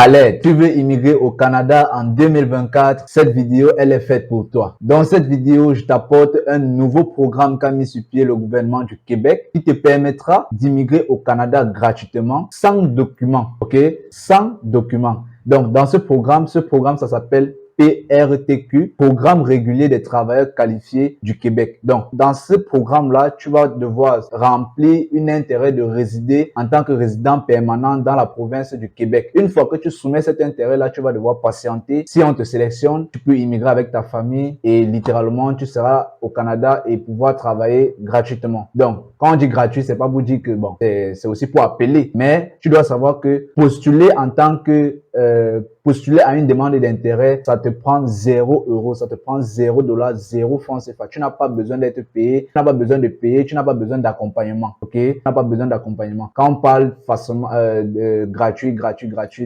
Allez, tu veux immigrer au Canada en 2024? Cette vidéo, elle est faite pour toi. Dans cette vidéo, je t'apporte un nouveau programme qu'a mis sur pied le gouvernement du Québec qui te permettra d'immigrer au Canada gratuitement, sans documents, ok? Sans documents. Donc, dans ce programme, ça s'appelle PRTQ, Programme régulier des travailleurs qualifiés du Québec. Donc, dans ce programme-là, tu vas devoir remplir un intérêt de résider en tant que résident permanent dans la province du Québec. Une fois que tu soumets cet intérêt-là, tu vas devoir patienter. Si on te sélectionne, tu peux immigrer avec ta famille et littéralement, tu seras au Canada et pouvoir travailler gratuitement. Donc, quand on dit gratuit, c'est pas pour dire que bon, c'est aussi pour appeler, mais tu dois savoir que postuler en tant que postuler à une demande d'intérêt, ça te prend 0 €, ça te prend 0 $, 0 francs CFA. Tu n'as pas besoin d'être payé, tu n'as pas besoin de payer, tu n'as pas besoin d'accompagnement, ok? Tu n'as pas besoin d'accompagnement. Quand on parle facilement gratuit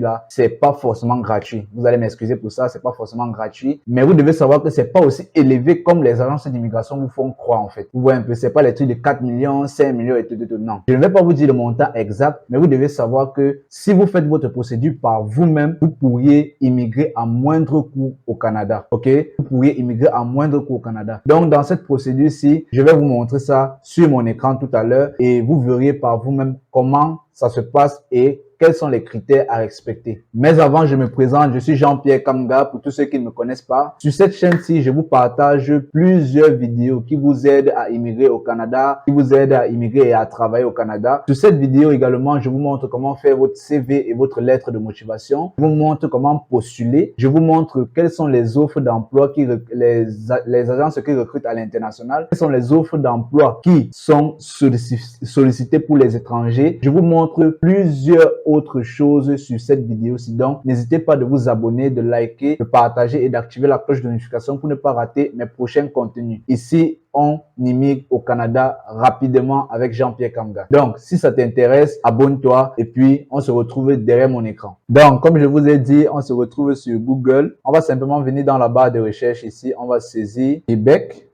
là, c'est pas forcément gratuit. Vous allez m'excuser pour ça, c'est pas forcément gratuit, mais vous devez savoir que c'est pas aussi élevé comme les agences d'immigration vous font croire en fait. Vous voyez un peu, c'est pas les trucs de 4 millions, 5 millions et tout. Non. Je ne vais pas vous dire le montant exact, mais vous devez savoir que si vous faites votre procédure par vous-même, vous pourriez immigrer à moindre coût au Canada, ok? Vous pourriez immigrer à moindre coût au Canada. Donc, dans cette procédure-ci, je vais vous montrer ça sur mon écran tout à l'heure et vous verrez par vous-même comment ça se passe et quels sont les critères à respecter. Mais avant, je me présente, je suis Jean-Pierre Kamga, pour tous ceux qui ne me connaissent pas. Sur cette chaîne-ci, je vous partage plusieurs vidéos qui vous aident à immigrer au Canada, qui vous aident à immigrer et à travailler au Canada. Sur cette vidéo également, je vous montre comment faire votre CV et votre lettre de motivation. Je vous montre comment postuler. Je vous montre quelles sont les offres d'emploi les agences qui recrutent à l'international. Quelles sont les offres d'emploi qui sont sollicitées pour les étrangers. Je vous montre plusieurs autre chose sur cette vidéo-ci. Donc, n'hésitez pas de vous abonner, de liker, de partager et d'activer la cloche de notification pour ne pas rater mes prochains contenus. Ici, on immigre au Canada rapidement avec Jean-Pierre Kamga. Donc, si ça t'intéresse, abonne-toi et puis on se retrouve derrière mon écran. Donc, comme je vous ai dit, on se retrouve sur Google. On va simplement venir dans la barre de recherche ici. On va saisir québec.ca.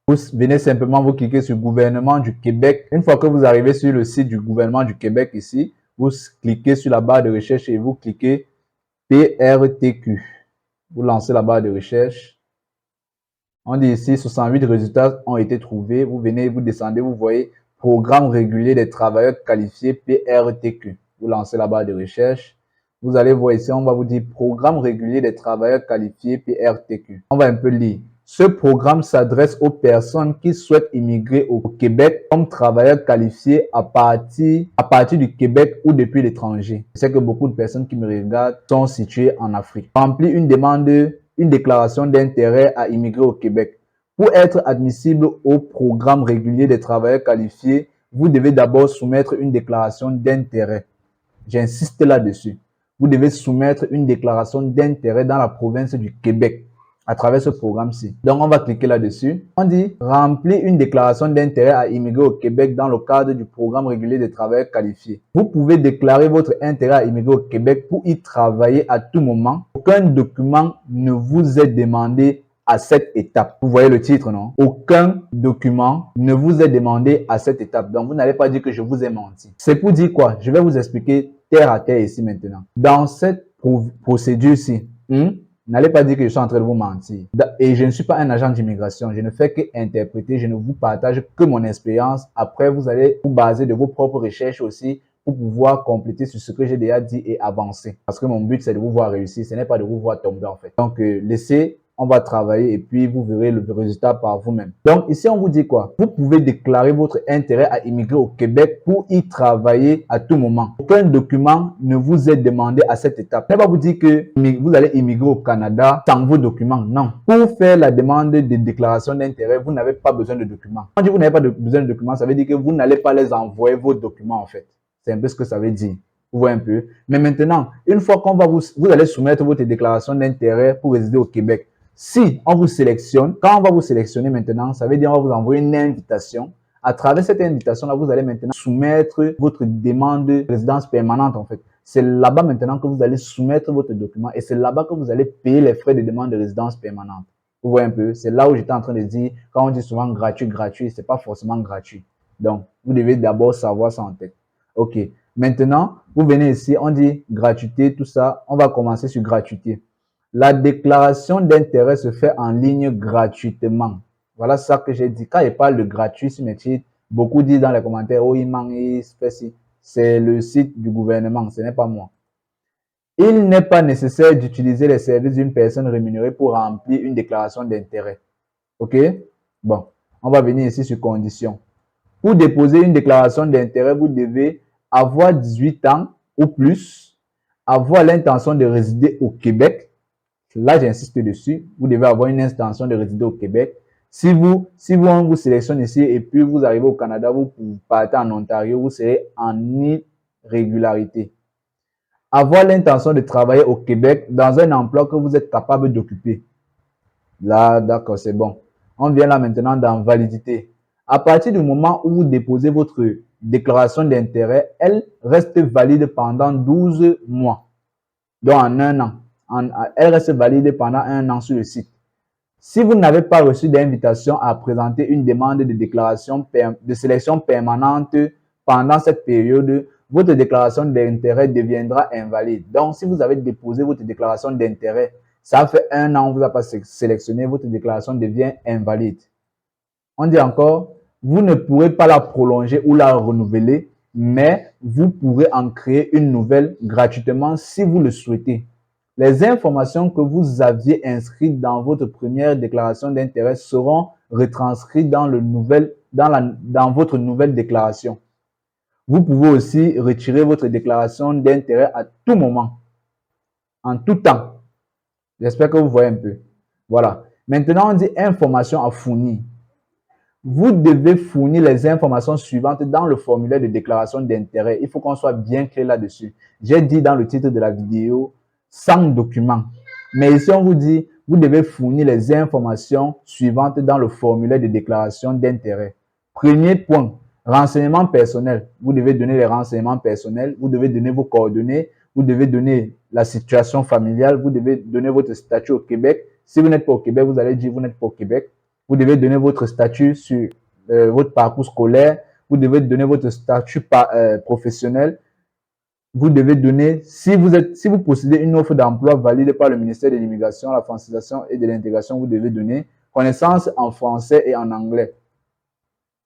Vous venez simplement vous cliquer sur gouvernement du Québec. Une fois que vous arrivez sur le site du gouvernement du Québec ici, vous cliquez sur la barre de recherche et vous cliquez PRTQ. Vous lancez la barre de recherche. On dit ici 68 résultats ont été trouvés. Vous venez, vous descendez, vous voyez Programme régulier des travailleurs qualifiés PRTQ. Vous lancez la barre de recherche. Vous allez voir ici, on va vous dire Programme régulier des travailleurs qualifiés PRTQ. On va un peu lire. Ce programme s'adresse aux personnes qui souhaitent immigrer au Québec comme travailleurs qualifiés à partir du Québec ou depuis l'étranger. Je sais que beaucoup de personnes qui me regardent sont situées en Afrique. Remplir une déclaration d'intérêt à immigrer au Québec. Pour être admissible au programme régulier des travailleurs qualifiés, vous devez d'abord soumettre une déclaration d'intérêt. J'insiste là-dessus. Vous devez soumettre une déclaration d'intérêt dans la province du Québec à travers ce programme-ci. Donc, on va cliquer là-dessus. On dit « Remplir une déclaration d'intérêt à immigrer au Québec dans le cadre du programme régulier des travailleurs qualifiés. » Vous pouvez déclarer votre intérêt à immigrer au Québec pour y travailler à tout moment. Aucun document ne vous est demandé à cette étape. Vous voyez le titre, non? Aucun document ne vous est demandé à cette étape. Donc, vous n'allez pas dire que je vous ai menti. C'est pour dire quoi? Je vais vous expliquer terre à terre ici maintenant. Dans cette procédure-ci, n'allez pas dire que je suis en train de vous mentir. Et je ne suis pas un agent d'immigration. Je ne fais qu'interpréter. Je ne vous partage que mon expérience. Après, vous allez vous baser de vos propres recherches aussi pour pouvoir compléter sur ce que j'ai déjà dit et avancer. Parce que mon but, c'est de vous voir réussir. Ce n'est pas de vous voir tomber en fait. Donc, laissez, on va travailler et puis vous verrez le résultat par vous-même. Donc, ici, on vous dit quoi? Vous pouvez déclarer votre intérêt à immigrer au Québec pour y travailler à tout moment. Aucun document ne vous est demandé à cette étape. Je ne vais pas vous dire que vous allez immigrer au Canada sans vos documents. Non. Pour faire la demande de déclaration d'intérêt, vous n'avez pas besoin de documents. Quand vous n'avez pas besoin de documents, ça veut dire que vous n'allez pas les envoyer vos documents en fait. C'est un peu ce que ça veut dire. Vous voyez un peu. Mais maintenant, une fois qu'on va vous allez soumettre votre déclaration d'intérêt pour résider au Québec. Si on vous sélectionne, quand on va vous sélectionner maintenant, ça veut dire qu'on va vous envoyer une invitation. À travers cette invitation-là, vous allez maintenant soumettre votre demande de résidence permanente en fait. C'est là-bas maintenant que vous allez soumettre votre document et c'est là-bas que vous allez payer les frais de demande de résidence permanente. Vous voyez un peu. C'est là où j'étais en train de dire, quand on dit souvent gratuit, c'est pas forcément gratuit. Donc, vous devez d'abord savoir ça en tête. Ok. Maintenant, vous venez ici, on dit gratuité, tout ça. On va commencer sur gratuité. La déclaration d'intérêt se fait en ligne gratuitement. Voilà ça que j'ai dit. Quand je parle de gratuit sur mes titres, beaucoup disent dans les commentaires, oh, il manque, c'est le site du gouvernement, ce n'est pas moi. Il n'est pas nécessaire d'utiliser les services d'une personne rémunérée pour remplir une déclaration d'intérêt. OK? Bon, on va venir ici sur conditions. Pour déposer une déclaration d'intérêt, vous devez avoir 18 ans ou plus, avoir l'intention de résider au Québec. Là, j'insiste dessus. Vous devez avoir une intention de résider au Québec. Si on vous sélectionne ici et puis vous arrivez au Canada, vous partez en Ontario, vous serez en irrégularité. Avoir l'intention de travailler au Québec dans un emploi que vous êtes capable d'occuper. Là, d'accord, c'est bon. On vient là maintenant dans validité. À partir du moment où vous déposez votre déclaration d'intérêt, elle reste valide pendant 12 mois. Donc en un an. Elle reste valide pendant un an sur le site. Si vous n'avez pas reçu d'invitation à présenter une demande de déclaration de sélection permanente pendant cette période, votre déclaration d'intérêt deviendra invalide. Donc, si vous avez déposé votre déclaration d'intérêt, ça fait un an, on ne vous a pas sélectionné, votre déclaration devient invalide. On dit encore, vous ne pourrez pas la prolonger ou la renouveler, mais vous pourrez en créer une nouvelle gratuitement si vous le souhaitez. Les informations que vous aviez inscrites dans votre première déclaration d'intérêt seront retranscrites dans votre nouvelle déclaration. Vous pouvez aussi retirer votre déclaration d'intérêt à tout moment, en tout temps. J'espère que vous voyez un peu. Voilà. Maintenant, on dit informations à fournir. Vous devez fournir les informations suivantes dans le formulaire de déclaration d'intérêt. Il faut qu'on soit bien clair là-dessus. J'ai dit dans le titre de la vidéo, 100 documents. Mais ici, on vous dit, vous devez fournir les informations suivantes dans le formulaire de déclaration d'intérêt. Premier point, renseignements personnels. Vous devez donner les renseignements personnels. Vous devez donner vos coordonnées. Vous devez donner la situation familiale. Vous devez donner votre statut au Québec. Si vous n'êtes pas au Québec, vous allez dire vous n'êtes pas au Québec. Vous devez donner votre statut sur votre parcours scolaire. Vous devez donner votre statut professionnel. Vous devez donner, si vous possédez une offre d'emploi valide par le ministère de l'Immigration, la francisation et de l'intégration, vous devez donner connaissance en français et en anglais.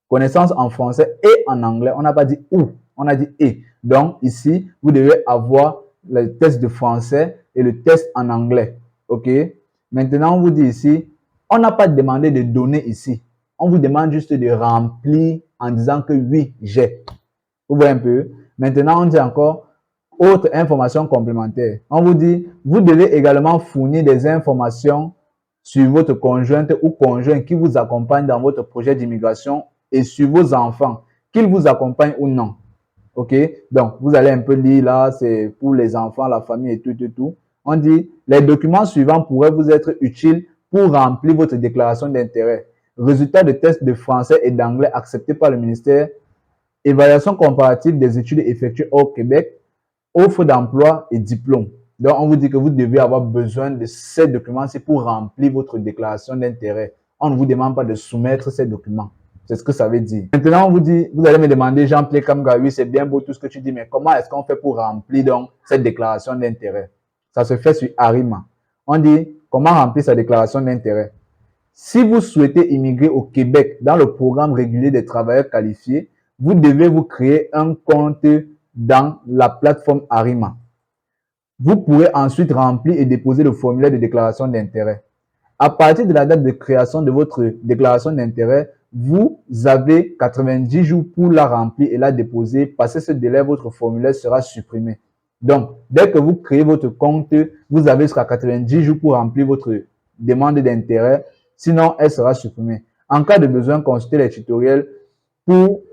Connaissance en français et en anglais. On n'a pas dit ou, on a dit et. Donc, ici, vous devez avoir le test de français et le test en anglais. OK? Maintenant, on vous dit ici, on n'a pas demandé de donner ici. On vous demande juste de remplir en disant que oui, j'ai. Vous voyez un peu? Maintenant, on dit encore, autre information complémentaire. On vous dit, vous devez également fournir des informations sur votre conjointe ou conjoint qui vous accompagne dans votre projet d'immigration et sur vos enfants, qu'ils vous accompagnent ou non. OK? Donc, vous allez un peu lire là, c'est pour les enfants, la famille et tout. On dit, les documents suivants pourraient vous être utiles pour remplir votre déclaration d'intérêt. Résultat de tests de français et d'anglais acceptés par le ministère. Évaluation comparative des études effectuées au Québec. Offre d'emploi et diplôme. Donc, on vous dit que vous devez avoir besoin de ces documents-ci pour remplir votre déclaration d'intérêt. On ne vous demande pas de soumettre ces documents. C'est ce que ça veut dire. Maintenant, on vous dit, vous allez me demander, Jean-Pierre Kamga, oui, c'est bien beau tout ce que tu dis, mais comment est-ce qu'on fait pour remplir donc cette déclaration d'intérêt? Ça se fait sur Arima. On dit, comment remplir sa déclaration d'intérêt? Si vous souhaitez immigrer au Québec dans le programme régulier des travailleurs qualifiés, vous devez vous créer un compte dans la plateforme Arima. Vous pourrez ensuite remplir et déposer le formulaire de déclaration d'intérêt. À partir de la date de création de votre déclaration d'intérêt, vous avez 90 jours pour la remplir et la déposer. Passé ce délai, votre formulaire sera supprimé. Donc, dès que vous créez votre compte, vous avez jusqu'à 90 jours pour remplir votre demande d'intérêt. Sinon, elle sera supprimée. En cas de besoin, consultez les tutoriels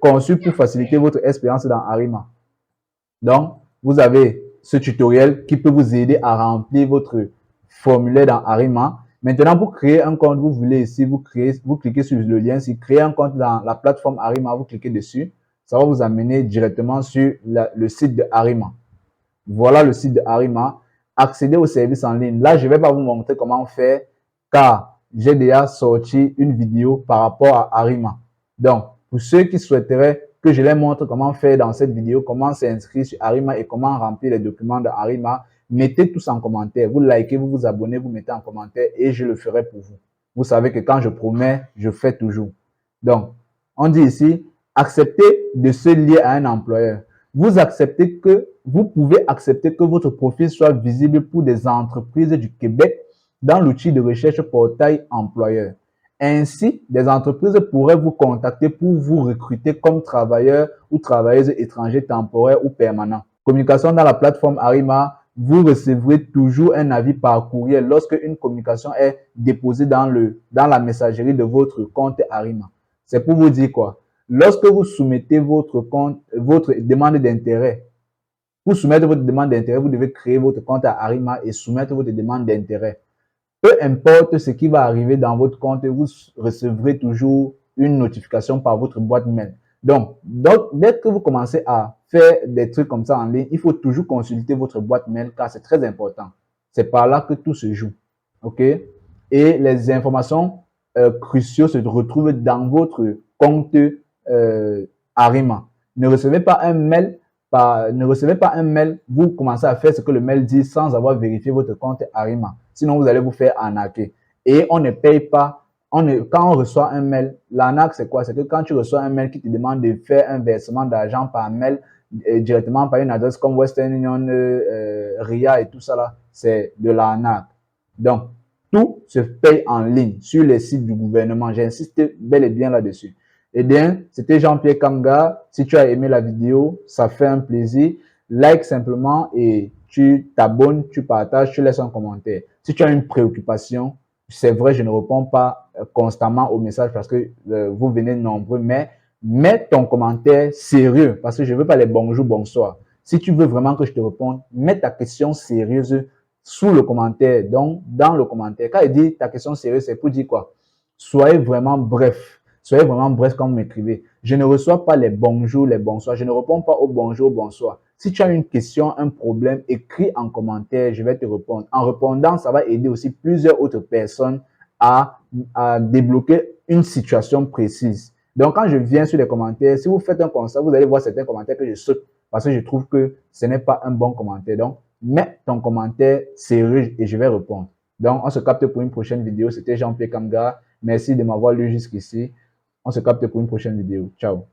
conçus pour faciliter votre expérience dans Arima. Donc, vous avez ce tutoriel qui peut vous aider à remplir votre formulaire dans Arima. Maintenant, pour créer un compte, vous voulez ici, vous cliquez sur le lien, si créer un compte dans la plateforme Arima, vous cliquez dessus, ça va vous amener directement sur le site de Arima. Voilà le site de Arima. Accédez au service en ligne. Là, je ne vais pas vous montrer comment faire car j'ai déjà sorti une vidéo par rapport à Arima. Donc, pour ceux qui souhaiteraient que je les montre comment faire dans cette vidéo, comment s'inscrire sur Arima et comment remplir les documents de Arima, mettez tous en commentaire. Vous likez, vous vous abonnez, vous mettez en commentaire et je le ferai pour vous. Vous savez que quand je promets, je fais toujours. Donc, on dit ici, acceptez de se lier à un employeur. Vous pouvez accepter que votre profil soit visible pour des entreprises du Québec dans l'outil de recherche portail employeur. Ainsi, des entreprises pourraient vous contacter pour vous recruter comme travailleur ou travailleuse étranger temporaire ou permanent. Communication dans la plateforme Arima, vous recevrez toujours un avis par courriel lorsque une communication est déposée dans la messagerie de votre compte Arima. C'est pour vous dire quoi? Lorsque vous soumettez votre demande d'intérêt, pour soumettre votre demande d'intérêt, vous devez créer votre compte à Arima et soumettre votre demande d'intérêt. Peu importe ce qui va arriver dans votre compte, vous recevrez toujours une notification par votre boîte mail. Donc, dès que vous commencez à faire des trucs comme ça en ligne, il faut toujours consulter votre boîte mail car c'est très important. C'est par là que tout se joue. OK? Et les informations cruciaux se retrouvent dans votre compte Arima. Ne recevez pas un mail, vous commencez à faire ce que le mail dit sans avoir vérifié votre compte Arima. Sinon, vous allez vous faire arnaquer. Et on ne paye pas. Quand on reçoit un mail, l'arnaque, c'est quoi? C'est que quand tu reçois un mail qui te demande de faire un versement d'argent par mail, directement par une adresse comme Western Union, RIA et tout ça là, c'est de l'arnaque. Donc, tout se paye en ligne sur les sites du gouvernement. J'insiste bel et bien là-dessus. Eh bien, c'était Jean-Pierre Kamga. Si tu as aimé la vidéo, ça fait un plaisir. Like simplement et tu t'abonnes, tu partages, tu laisses un commentaire. Si tu as une préoccupation, c'est vrai, je ne réponds pas constamment aux messages parce que vous venez nombreux, mais mets ton commentaire sérieux parce que je ne veux pas les bonjour, bonsoir. Si tu veux vraiment que je te réponde, mets ta question sérieuse sous le commentaire, donc dans le commentaire. Quand il dit ta question sérieuse, c'est pour dire quoi? Soyez vraiment bref. Soyez vraiment bref quand vous m'écrivez. Je ne reçois pas les bonjours, les bonsoirs. Je ne réponds pas aux bonjours, bonsoir. Si tu as une question, un problème, écris en commentaire, je vais te répondre. En répondant, ça va aider aussi plusieurs autres personnes à débloquer une situation précise. Donc, quand je viens sur les commentaires, si vous faites un constat, vous allez voir certains commentaires que je saute parce que je trouve que ce n'est pas un bon commentaire. Donc, mets ton commentaire sérieux et je vais répondre. Donc, on se capte pour une prochaine vidéo. C'était Jean-Pierre Kamga. Merci de m'avoir lu jusqu'ici. On se capte pour une prochaine vidéo. Ciao.